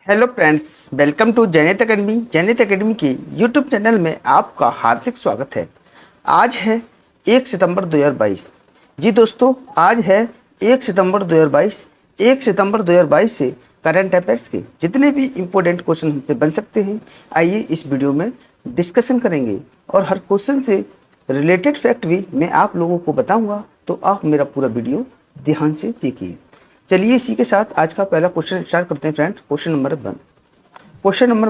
Hello friends, welcome to Jainet academy. Jainet academy के YouTube channel में आपका हार्दिक स्वागत है। आज है 1 सितंबर 2022। जी दोस्तों, आज है 1 सितंबर 2022। 1 सितंबर 2022 से करंट अफेयर्स के जितने भी इम्पोर्टेंट क्वेश्चन हमसे बन सकते हैं, आइए इस वीडियो में डिस्कशन करेंगे और हर क्वेश्चन से रिलेटेड फैक्ट भी मैं आप लोगों को बताऊँगा, तो आप मेरा पूरा वीडियो ध्यान से देखिए। चलिए इसी के साथ आज का पहला क्वेश्चन स्टार्ट करते हैं फ्रेंड्स। क्वेश्चन नंबर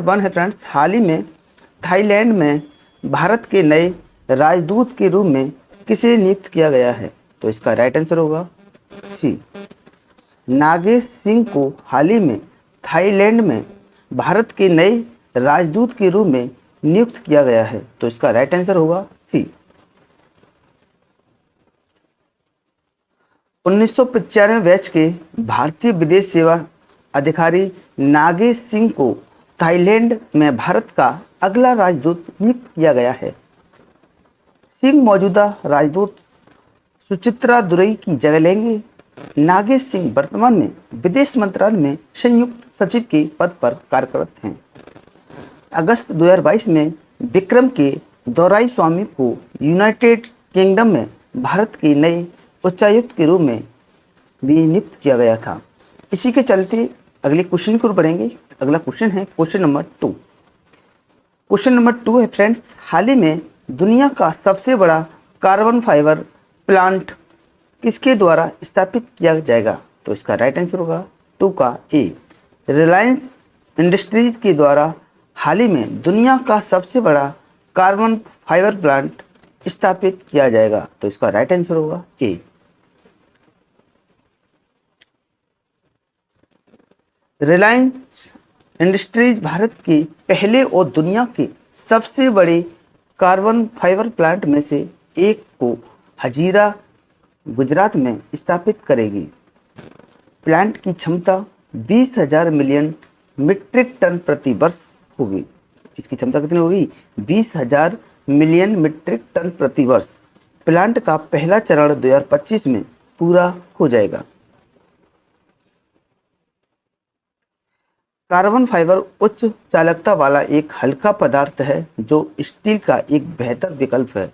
1 है फ्रेंड्स, हाल ही में थाईलैंड में भारत के नए राजदूत के रूप में किसे नियुक्त किया गया है? तो इसका राइट आंसर होगा सी, नागेश सिंह को हाल ही में थाईलैंड में भारत के नए राजदूत के रूप में नियुक्त किया गया है। तो इसका राइट आंसर होगा सी। 1995 बैच के भारतीय विदेश सेवा अधिकारी नागेश सिंह को थाईलैंड में भारत का अगला राजदूत नियुक्त किया गया है। सिंह मौजूदा राजदूत सुचित्रा दुरई की जगह लेंगे। नागेश सिंह वर्तमान में विदेश मंत्रालय में संयुक्त सचिव के पद पर कार्यरत हैं। अगस्त 2022 में विक्रम के दोराईस्वामी को यूनाइटेड किंगडम में भारत के नए उच्चायुक्त के रूप में भी नियुक्त किया गया था। इसी के चलते अगले क्वेश्चन की ओर बढ़ेंगे। अगला क्वेश्चन है क्वेश्चन नंबर 2। क्वेश्चन नंबर 2 है फ्रेंड्स, हाल ही में दुनिया का सबसे बड़ा कार्बन फाइबर प्लांट किसके द्वारा स्थापित किया जाएगा? तो इसका राइट आंसर होगा 2 का ए, रिलायंस इंडस्ट्रीज के द्वारा हाल ही में दुनिया का सबसे बड़ा कार्बन फाइबर प्लांट स्थापित किया जाएगा। तो इसका राइट आंसर होगा ए। रिलायंस इंडस्ट्रीज भारत के पहले और दुनिया के सबसे बड़े कार्बन फाइबर प्लांट में से एक को हजीरा गुजरात में स्थापित करेगी। प्लांट की क्षमता 20,000 मिलियन मीट्रिक टन प्रति वर्ष होगी। इसकी क्षमता कितनी होगी? 20,000 मिलियन मीट्रिक टन प्रति वर्ष। प्लांट का पहला चरण 2025 में पूरा हो जाएगा। कार्बन फाइबर उच्च चालकता वाला एक हल्का पदार्थ है जो स्टील का एक बेहतर विकल्प है।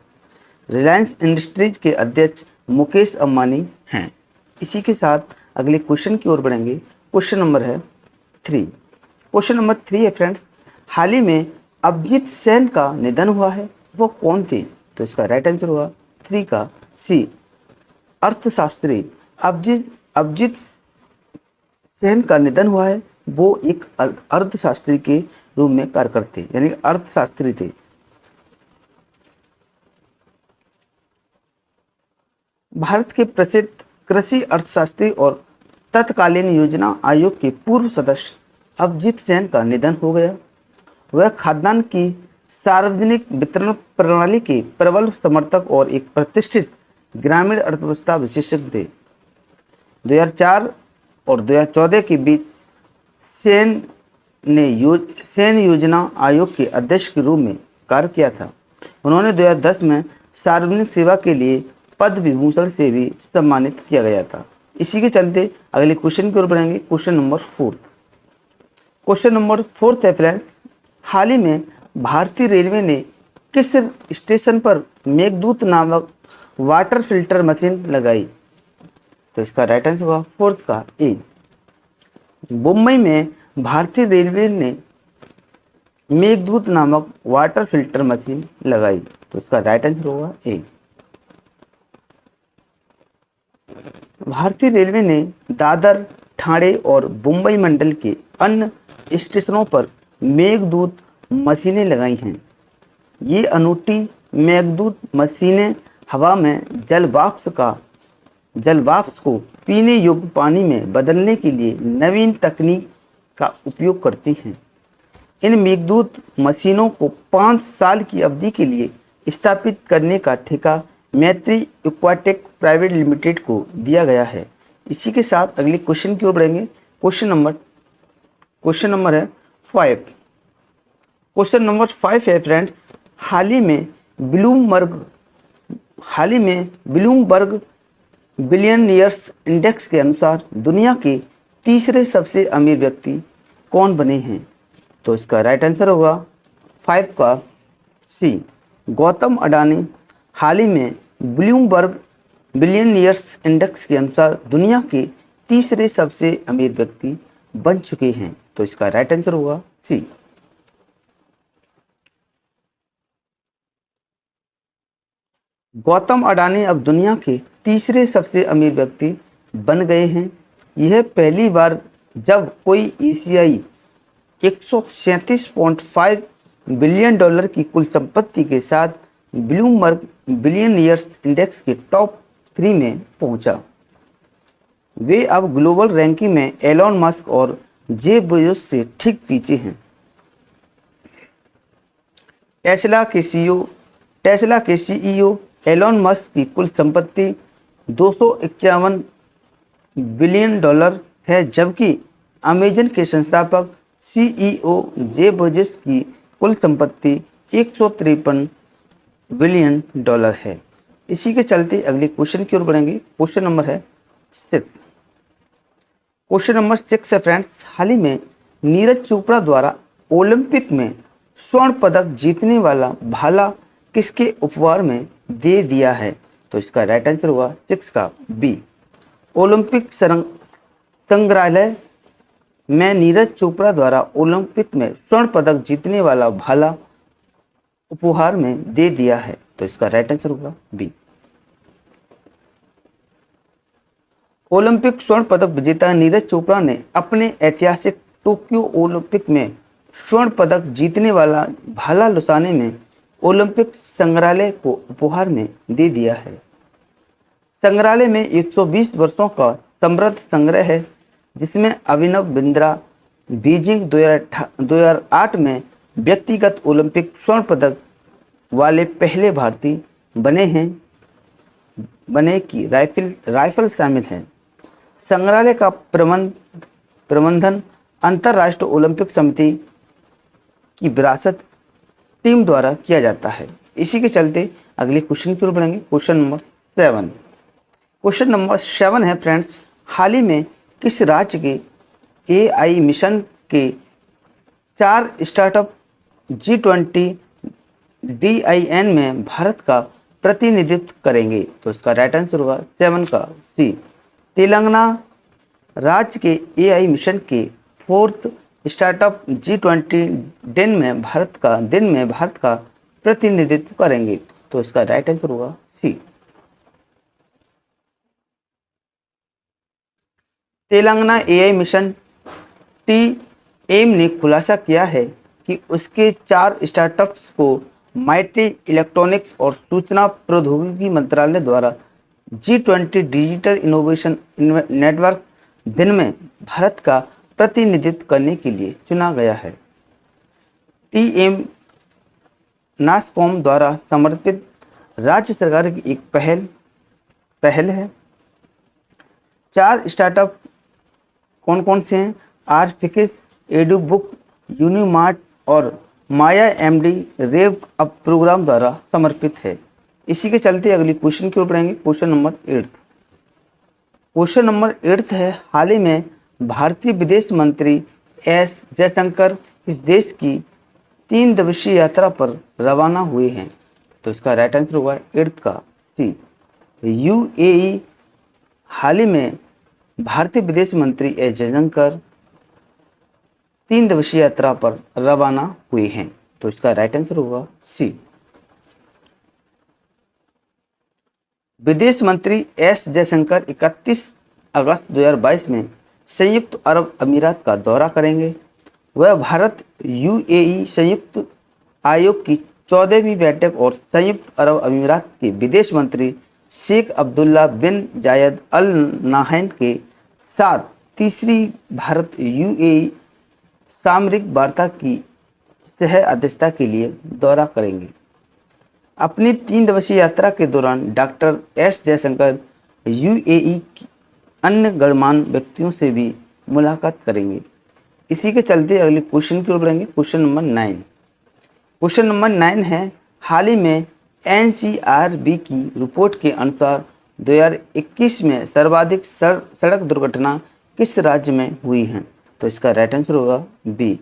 रिलायंस इंडस्ट्रीज के अध्यक्ष मुकेश अंबानी हैं। इसी के साथ अगले क्वेश्चन की ओर बढ़ेंगे। क्वेश्चन नंबर है 3। क्वेश्चन नंबर 3 है फ्रेंड्स, हाल ही में अभिजीत सेन का निधन हुआ है, वो कौन थे? तो इसका राइट आंसर हुआ 3 का सी, अर्थशास्त्री अभिजीत सेन का निधन हुआ है। वो एक अर्थशास्त्री के रूप में कार्य करते, यानी अर्थशास्त्री थे। भारत के प्रसिद्ध कृषि अर्थशास्त्री और तत्कालीन योजना आयोग के पूर्व सदस्य अभिजीत सेन का निधन हो गया। वह खाद्यान्न की सार्वजनिक वितरण प्रणाली के प्रबल समर्थक और एक प्रतिष्ठित ग्रामीण अर्थव्यवस्था विशेषज्ञ थे। 2004 और 2014 के बीच सेन योजना आयोग के अध्यक्ष के रूप में कार्य किया था। उन्होंने 2010 में सार्वजनिक सेवा के लिए पद्म विभूषण से भी सम्मानित किया गया था। इसी के चलते अगले क्वेश्चन की ओर बढ़ेंगे। क्वेश्चन नंबर 4 है फ्रेंड्स, हाल ही में भारतीय रेलवे ने किस स्टेशन पर मेघदूत नामक वाटर फिल्टर मशीन लगाई? तो इसका राइट आंसर होगा 4 का ए। मुंबई में भारतीय रेलवे ने मेघदूत नामक वाटर फिल्टर मशीन लगाई। तो इसका राइट आंसर होगा ए। भारतीय रेलवे ने दादर, ठाणे और मुंबई मंडल के अन्य स्टेशनों पर मेघदूत मशीनें लगाई हैं। ये अनूठी मेघदूत मशीनें हवा में जल वाष्प को पीने योग्य पानी में बदलने के लिए नवीन तकनीक का उपयोग करती हैं। इन मेघदूत मशीनों को 5 साल की अवधि के लिए स्थापित करने का ठेका मैत्री एक्वाटेक प्राइवेट लिमिटेड को दिया गया है। इसी के साथ अगले क्वेश्चन की ओर बढ़ेंगे। क्वेश्चन नंबर है 5। क्वेश्चन नंबर 5 है फ्रेंड्स, हाल ही में ब्लूमबर्ग बिलियनियर्स इंडेक्स के अनुसार दुनिया के तीसरे सबसे अमीर व्यक्ति कौन बने हैं? तो इसका राइट आंसर होगा 5 का सी, गौतम अडानी हाल ही में ब्लूमबर्ग बिलियनियर्स इंडेक्स के अनुसार दुनिया के तीसरे सबसे अमीर व्यक्ति बन चुके हैं। तो इसका राइट आंसर होगा सी। गौतम अडानी अब दुनिया के तीसरे सबसे अमीर व्यक्ति बन गए हैं। यह पहली बार जब कोई एशियाई 137.5 बिलियन डॉलर की कुल संपत्ति के साथ ब्लूमबर्ग बिलियनियर्स इंडेक्स के टॉप 3 में पहुंचा। वे अब ग्लोबल रैंकिंग में एलोन मस्क और जेफ बेजोस से ठीक पीछे हैं। टेस्ला के सीईओ एलोन मस्क की कुल संपत्ति 251 बिलियन डॉलर है, जबकि अमेजन के संस्थापक सीईओ जेफ बेजोस की कुल संपत्ति 153 बिलियन डॉलर है। इसी के चलते अगले क्वेश्चन की ओर बढ़ेंगे। क्वेश्चन नंबर है 6। क्वेश्चन नंबर 6 है फ्रेंड्स, हाल ही में नीरज चोपड़ा द्वारा ओलंपिक में स्वर्ण पदक जीतने वाला भाला किसके उपहार में दे दिया है? तो इसका राइट आंसर होगा 6 का बी, ओलंपिक संग्रहालय में नीरज चोपड़ा द्वारा ओलंपिक में स्वर्ण पदक जीतने वाला भाला उपहार में दे दिया है। तो इसका राइट आंसर होगा बी। ओलंपिक स्वर्ण पदक विजेता नीरज चोपड़ा ने अपने ऐतिहासिक टोक्यो ओलंपिक में स्वर्ण पदक जीतने वाला भाला लुसाने में ओलंपिक संग्रहालय को उपहार में दे दिया है। संग्रहालय में 120 वर्षों का समृद्ध संग्रह है, जिसमें अभिनव बिंद्रा बीजिंग 2008 में व्यक्तिगत ओलंपिक स्वर्ण पदक वाले पहले भारतीय बने की राइफल शामिल है। संग्रहालय का प्रबंधन अंतर्राष्ट्रीय ओलंपिक समिति की विरासत टीम द्वारा किया जाता है। इसी के चलते अगले क्वेश्चन की ओर बढ़ेंगे। Question number 7। क्वेश्चन नंबर 7 है फ्रेंड्स, हाल ही में किस राज्य के एआई मिशन के 4 स्टार्टअप G20 DIN में भारत का प्रतिनिधित्व करेंगे? तो इसका राइट आंसर होगा 7 का सी, तेलंगाना राज्य के एआई मिशन के 4th स्टार्टअप G20 दिन में भारत का प्रतिनिधित्व करेंगे। तो इसका राइट आंसर होगा सी। तेलंगाना एआई मिशन टीएम ने खुलासा किया है कि उसके 4 स्टार्टअप्स को माइटी इलेक्ट्रॉनिक्स और सूचना प्रौद्योगिकी मंत्रालय द्वारा G20 डिजिटल इनोवेशन नेटवर्क दिन में भारत का प्रतिनिधित्व करने के लिए चुना गया है। टीएम नासकॉम द्वारा समर्पित राज्य सरकार की एक पहल है। 4 स्टार्टअप कौन कौन से हैं? आरफिकिस, एडुबुक, यूनिमार्ट और माया एमडी रेव अप प्रोग्राम द्वारा समर्पित है। इसी के चलते अगली क्वेश्चन की ओर बढ़ेंगे। Question number 8। क्वेश्चन नंबर 8 है, हाल ही में भारतीय विदेश मंत्री एस जयशंकर इस देश की 3 दिवसीय यात्रा पर रवाना हुए हैं। तो इसका राइट आंसर होगा 8 का सी, यूएई। हाल ही में भारतीय विदेश मंत्री एस जयशंकर 3 दिवसीय यात्रा पर रवाना हुए हैं। तो इसका राइट आंसर होगा सी। विदेश मंत्री एस जयशंकर 31 अगस्त 2022 में संयुक्त अरब अमीरात का दौरा करेंगे। वह भारत यूएई संयुक्त आयोग की 14वीं बैठक और संयुक्त अरब अमीरात के विदेश मंत्री शेख अब्दुल्ला बिन जायद अल नाहयान के साथ तीसरी भारत यूएई सामरिक वार्ता की सह अध्यक्षता के लिए दौरा करेंगे। अपनी 3 दिवसीय यात्रा के दौरान डॉक्टर एस जयशंकर यूएई की अन्य गणमान्य व्यक्तियों से भी मुलाकात करेंगे। इसी के चलते अगले क्वेश्चन की ओर बढ़ेंगे। Question number 9। क्वेश्चन नंबर 9 है, हाल ही में एनसीआरबी की रिपोर्ट के अनुसार 2021 में सर्वाधिक सड़क दुर्घटना किस राज्य में हुई हैं? तो इसका राइट आंसर होगा बी।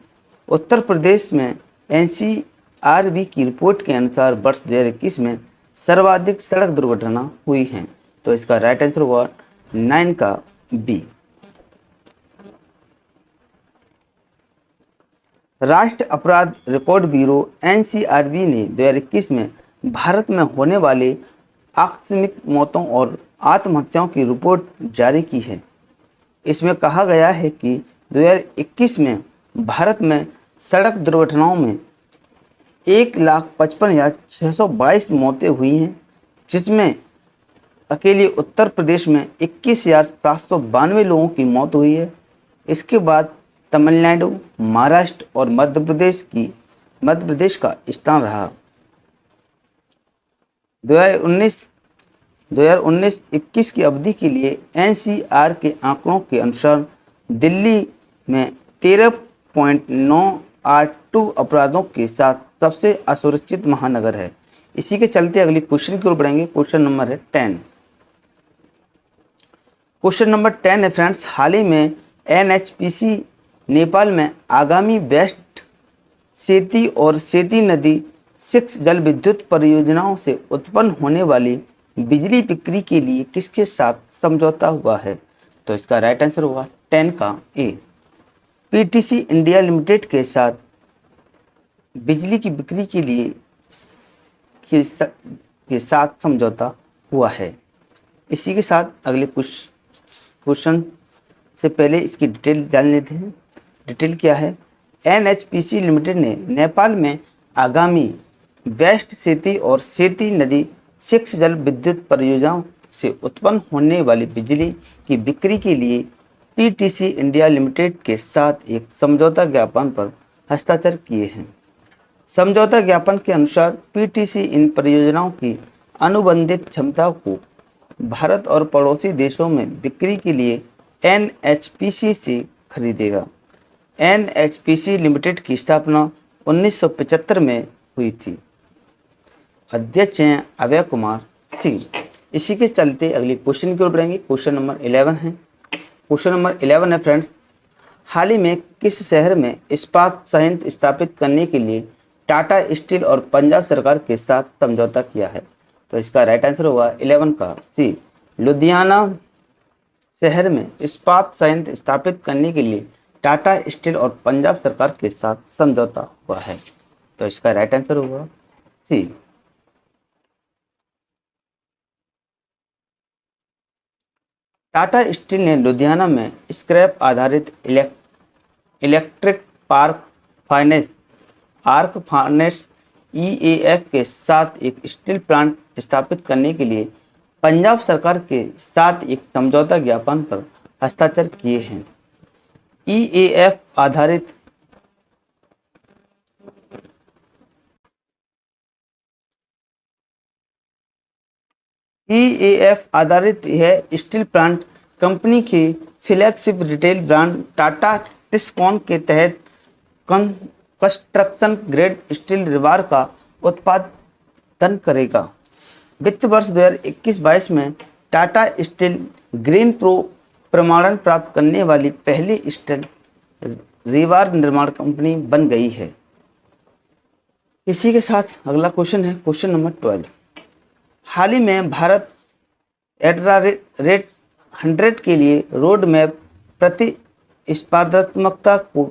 उत्तर प्रदेश में एनसीआरबी की रिपोर्ट के अनुसार वर्ष 2021 में सर्वाधिक सड़क दुर्घटना हुई हैं, तो इसका राइट आंसर होगा 9 का बी। राष्ट्रीय अपराध रिकॉर्ड ब्यूरो एनसीआरबी ने 2021 में भारत में होने वाले आकस्मिक मौतों और आत्महत्याओं की रिपोर्ट जारी की है। इसमें कहा गया है कि 2021 में भारत में सड़क दुर्घटनाओं में 1,55,622 मौतें हुई हैं, जिसमें अकेले उत्तर प्रदेश में 21,792 लोगों की मौत हुई है। इसके बाद तमिलनाडु, महाराष्ट्र और मध्य प्रदेश का स्थान रहा। 2019-21 की अवधि के लिए एनसीआर के आंकड़ों के अनुसार दिल्ली में 13.982 अपराधों के साथ सबसे असुरक्षित महानगर है। इसी के चलते अगली क्वेश्चन की ओर बढ़ेंगे। क्वेश्चन नंबर है 10। क्वेश्चन नंबर 10 है फ्रेंड्स, हाल ही में एनएचपीसी नेपाल में आगामी वेस्ट सेती और सेती नदी 6 जल विद्युत परियोजनाओं से उत्पन्न होने वाली बिजली बिक्री के लिए किसके साथ समझौता हुआ है? तो इसका राइट आंसर होगा 10 का ए। पीटीसी इंडिया लिमिटेड के साथ बिजली की बिक्री के लिए के साथ समझौता हुआ है। इसी के साथ अगले क्वेश्चन से पहले इसकी डिटेल जान लेते हैं। डिटेल क्या है? एनएचपीसी लिमिटेड ने नेपाल में आगामी वेस्ट सेती और सेती नदी 6 जल विद्युत परियोजनाओं से उत्पन्न होने वाली बिजली की बिक्री के लिए पीटीसी इंडिया लिमिटेड के साथ एक समझौता ज्ञापन पर हस्ताक्षर किए हैं। समझौता ज्ञापन के अनुसार पीटीसी इन परियोजनाओं की अनुबंधित क्षमता को भारत और पड़ोसी देशों में बिक्री के लिए एनएचपीसी से खरीदेगा। एनएचपीसी लिमिटेड की स्थापना 1975 में हुई थी। अध्यक्ष हैं अभय कुमार सिंह। इसी के चलते अगले क्वेश्चन की ओर बढ़ेंगे। क्वेश्चन नंबर 11 है। क्वेश्चन नंबर 11 है फ्रेंड्स, हाल ही में किस शहर में इस्पात संयंत्र स्थापित करने के लिए टाटा स्टील और पंजाब सरकार के साथ समझौता किया है? तो इसका राइट आंसर होगा 11 का सी। लुधियाना शहर में इस्पात संयंत्र स्थापित करने के लिए टाटा स्टील और पंजाब सरकार के साथ समझौता हुआ है। तो इसका राइट आंसर होगा सी। टाटा स्टील ने लुधियाना में स्क्रैप आधारित इलेक्ट्रिक आर्क फार्नेस ईएएफ के साथ एक स्टील प्लांट स्थापित करने के लिए पंजाब सरकार के साथ एक समझौता ज्ञापन पर हस्ताक्षर किए हैं। ईएएफ आधारित यह स्टील प्लांट कंपनी की flagship retail brand Tata Tiscon के तहत कंस्ट्रक्शन ग्रेड स्टील रिबार का उत्पादन करेगा। वित्त वर्ष 2021-22 में टाटा स्टील ग्रीन प्रो प्रमाणन प्राप्त करने वाली पहली स्टील रिबार निर्माण कंपनी बन गई है। इसी के साथ अगला क्वेश्चन है क्वेश्चन नंबर 12। हाल ही में भारत @100 के लिए रोड मैप प्रतिस्पर्धात्मकता को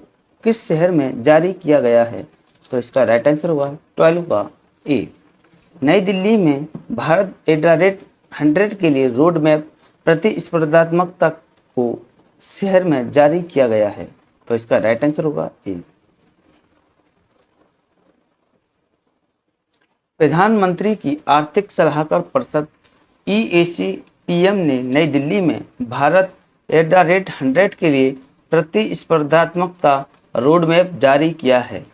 किस शहर में जारी किया गया है? तो इसका राइट आंसर हुआ 12 का ए। नई दिल्ली में भारत @100 के लिए रोड मैप प्रतिस्पर्धात्मकता को शहर में जारी किया गया है। तो इसका राइट आंसर होगा ए। प्रधानमंत्री की आर्थिक सलाहकार परिषद EAC-PM ने नई दिल्ली में भारत @100 के लिए प्रतिस्पर्धात्मकता रोड मैप जारी किया है।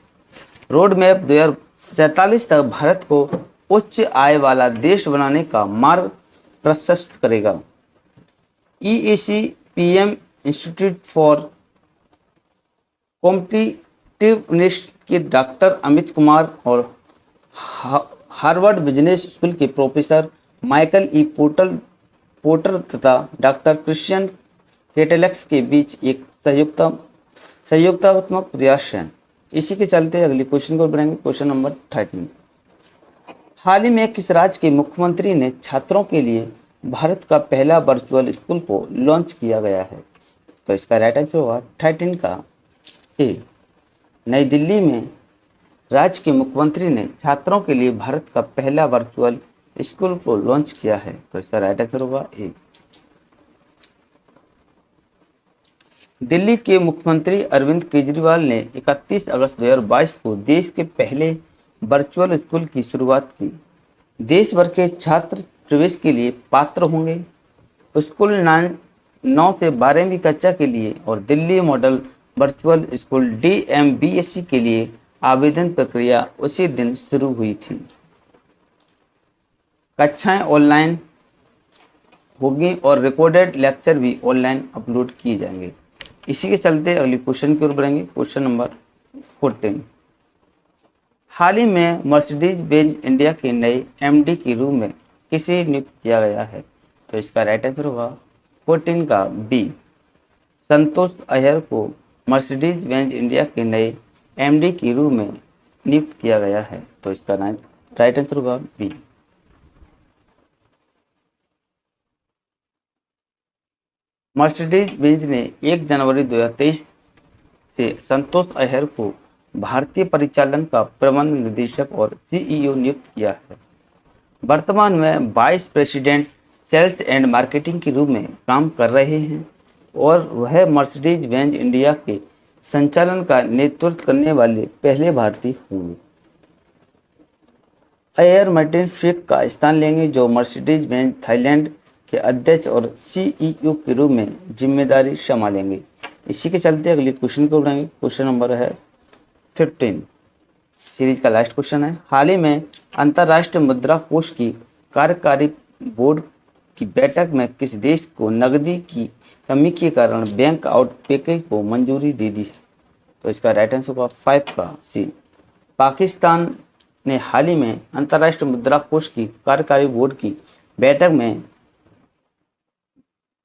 रोड मैप 2047 तक भारत को उच्च आय वाला देश बनाने का मार्ग प्रशस्त करेगा। EAC-PM इंस्टीट्यूट फॉर कॉम्पिटिटिवनेस के डॉक्टर अमित कुमार और हार्वर्ड बिजनेस स्कूल के प्रोफेसर माइकल ई पोर्टर तथा डॉक्टर क्रिश्चियन केटेलेक्स के बीच एक संयुक्त संयोगात्मक प्रयास हैं। इसी के चलते अगले क्वेश्चन को बढ़ेंगे, क्वेश्चन नंबर 13। हाल ही में किस राज्य के मुख्यमंत्री ने छात्रों के लिए भारत का पहला वर्चुअल स्कूल को लॉन्च किया गया है? तो इसका राइट आंसर होगा 13 का ए। नई दिल्ली में राज्य के मुख्यमंत्री ने छात्रों के लिए भारत का पहला वर्चुअल स्कूल को लॉन्च किया है। तो इसका राइट आंसर होगा ए। दिल्ली के मुख्यमंत्री अरविंद केजरीवाल ने 31 अगस्त 2022 को देश के पहले वर्चुअल स्कूल की शुरुआत की। देश भर के छात्र प्रवेश के लिए पात्र होंगे। स्कूल 9 से 12वीं कक्षा के लिए और Delhi model virtual school DMVSC के लिए आवेदन प्रक्रिया उसी दिन शुरू हुई थी। कक्षाएं ऑनलाइन होगी और रिकॉर्डेड लेक्चर भी ऑनलाइन अपलोड किए जाएंगे। इसी के चलते अगले क्वेश्चन की ओर बढ़ेंगे, क्वेश्चन नंबर 14। हाल ही में मर्सिडीज बेंज इंडिया के नए MD के रूप में किसे नियुक्त किया गया है? तो इसका राइट आंसर होगा 14 का बी। संतोष अय्यर को मर्सिडीज बेंज इंडिया के नए MD के रूप में नियुक्त किया गया है। तो इसका राइट आंसर होगा बी। मर्सिडीज बेंज ने 1 जनवरी 2023 से संतोष अय्यर को भारतीय परिचालन का प्रबंध निदेशक और CEO नियुक्त किया है। वर्तमान में vice president sales and marketing के रूप में काम कर रहे हैं और वह मर्सिडीज बेंज इंडिया के संचालन का नेतृत्व करने वाले पहले भारतीय होंगे। अय्यर मार्टिन शेख का स्थान लेंगे, जो मर्सिडीज बेंज थाईलैंड के अध्यक्ष और CEO के रूप में जिम्मेदारी संभालेंगे। इसी के चलते अगले क्वेश्चन को बढ़ेंगे, क्वेश्चन नंबर है 15। सीरीज का लास्ट क्वेश्चन है। हाल ही में अंतर्राष्ट्रीय मुद्रा कोष की कार्यकारी बोर्ड की बैठक में किस देश को नकदी की कमी के कारण बैंक आउट पैकेज को मंजूरी दे दी है? तो इसका राइट आंसर होगा 5 का सी। पाकिस्तान ने हाल ही में अंतर्राष्ट्रीय मुद्रा कोष की कार्यकारी बोर्ड की बैठक में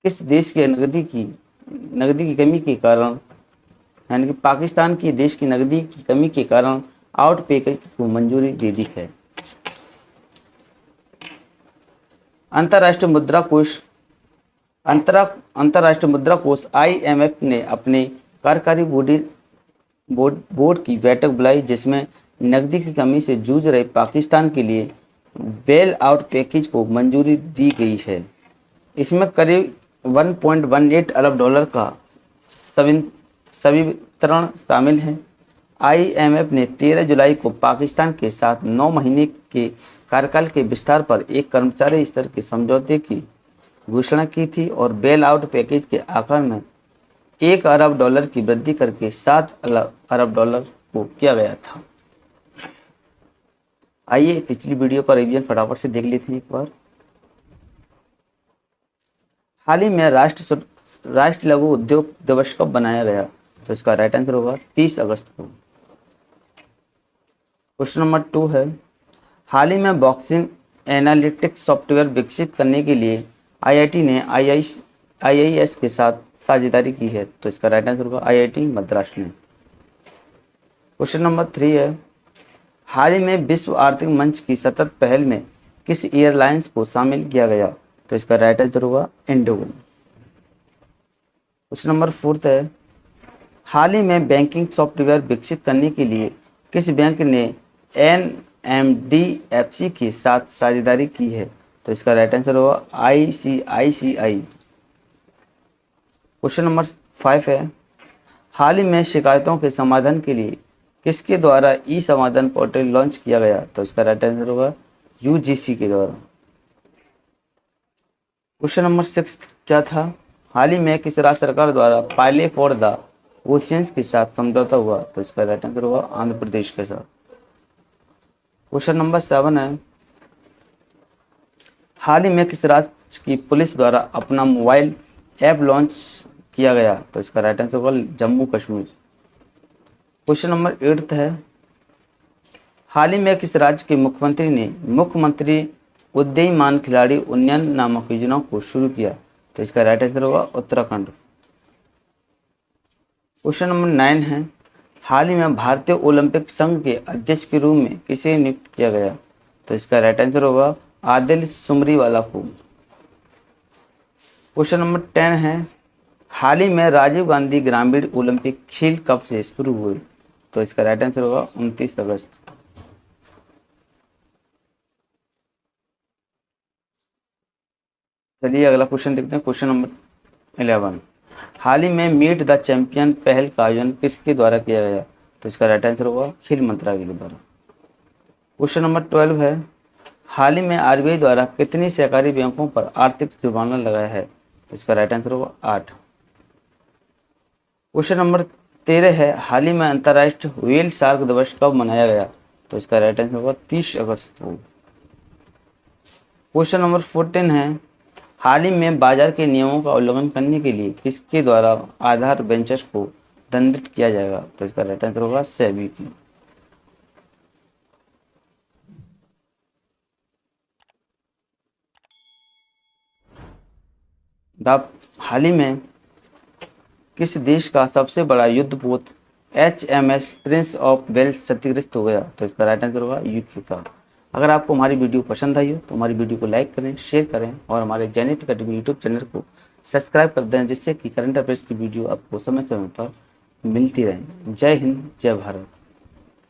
किस देश के नकदी की कमी के कारण, यानी कि पाकिस्तान की देश की नकदी की कमी के कारण आउट पैकेज को मंजूरी दे दी है? अंतर्राष्ट्रीय मुद्रा कोष IMF ने अपने कार्यकारी बोर्ड की बैठक बुलाई, जिसमें नकदी की कमी से जूझ रहे पाकिस्तान के लिए बेल आउट पैकेज को मंजूरी दी गई है। इसमें करीब 1.18 अरब डॉलर का संवितरण शामिल है। IMF ने 13 जुलाई को पाकिस्तान के साथ 9 महीने के कार्यकाल के विस्तार पर एक कर्मचारी स्तर के समझौते की घोषणा की थी और बेल आउट पैकेज के आकार में 1 अरब डॉलर की वृद्धि करके 7 अरब डॉलर को किया गया था। आइए पिछली वीडियो का रिवीजन फटाफट से देख लेते हैं एक बार। हाल ही में राष्ट्रीय लघु उद्योग दिवस कब बनाया गया? तो इसका राइट आंसर होगा 30 अगस्त को। क्वेश्चन नंबर 2 है। हाल ही में बॉक्सिंग एनालिटिक्स सॉफ्टवेयर विकसित करने के लिए IIT ने IIS के साथ साझेदारी की है। तो इसका राइट आंसर होगा IIT मद्रास ने। क्वेश्चन नंबर 3 है। हाल ही में विश्व आर्थिक मंच की सतत पहल में किस एयरलाइंस को शामिल किया गया? तो इसका राइट आंसर होगा इंडिगो। क्वेश्चन नंबर 4 है। हाल ही में बैंकिंग सॉफ्टवेयर विकसित करने के लिए किस बैंक ने NMDFC के साथ साझेदारी की है? तो इसका राइट आंसर होगा ICICI। क्वेश्चन नंबर 5 है। हाल ही में शिकायतों के समाधान के लिए किसके द्वारा समाधान पोर्टल लॉन्च किया गया? तो इसका राइट आंसर होगा UGC के द्वारा। क्वेश्चन नंबर 6 क्या था? हाल ही में किस राज्य सरकार द्वारा पायलट फॉर द ओशियंस के साथ समझौता हुआ? तो इसका राइट आंसर होगा आंध्र प्रदेश के साथ। क्वेश्चन नंबर 7 है। हाल ही में किस राज्य की पुलिस द्वारा अपना मोबाइल ऐप लॉन्च किया गया? तो इसका राइट आंसर होगा जम्मू कश्मीर। क्वेश्चन नंबर 8 है। हाल ही में किस राज्य के मुख्यमंत्री ने मुख्यमंत्री उदीयमान खिलाड़ी उन्नयन नामक योजना को शुरू किया? तो इसका राइट आंसर होगा उत्तराखंड। क्वेश्चन नंबर 9 है, हाल ही में भारतीय ओलंपिक संघ के अध्यक्ष के रूप में किसे नियुक्त किया गया? तो इसका राइट आंसर होगा आदिल सुमरीवाला को। क्वेश्चन नंबर 10 है, हाल ही में राजीव गांधी ग्रामीण ओलंपिक खेल कब से शुरू हुए? तो इसका राइट आंसर होगा 29 अगस्त। चलिए अगला क्वेश्चन देखते हैं, क्वेश्चन नंबर 11, हाल ही में मीट द चैंपियन पहल का आयोजन किसके द्वारा किया गया? तो इसका राइट आंसर होगा खेल मंत्रालय के द्वारा। क्वेश्चन नंबर 12 है, हाल ही में आरबीआई द्वारा कितनी सहकारी बैंकों पर आर्थिक जुर्माना लगाया है? तो इसका राइट आंसर होगा 8। क्वेश्चन नंबर 13 है, हाल ही में अंतर्राष्ट्रीय व्हेल शार्क दिवस कब मनाया गया? तो इसका राइट आंसर होगा 30 अगस्त को। क्वेश्चन नंबर 14 है, हाल ही में बाजार के नियमों का उल्लंघन करने के लिए किसके द्वारा आधार बेंचर्स को दंडित किया जाएगा? तो इसका राइट आंसर होगा सेबी की। हाल ही में किस देश का सबसे बड़ा युद्धपोत HMS प्रिंस ऑफ वेल्स क्षतिग्रस्त हो गया? तो इसका राइट आंसर होगा यूके का। अगर आपको हमारी वीडियो पसंद आई हो तो हमारी वीडियो को लाइक करें, शेयर करें और हमारे जैनित अकेडमी यूट्यूब चैनल को सब्सक्राइब कर दें, जिससे कि करंट अफेयर्स की वीडियो आपको समय समय पर मिलती रहे। जय हिंद, जय भारत।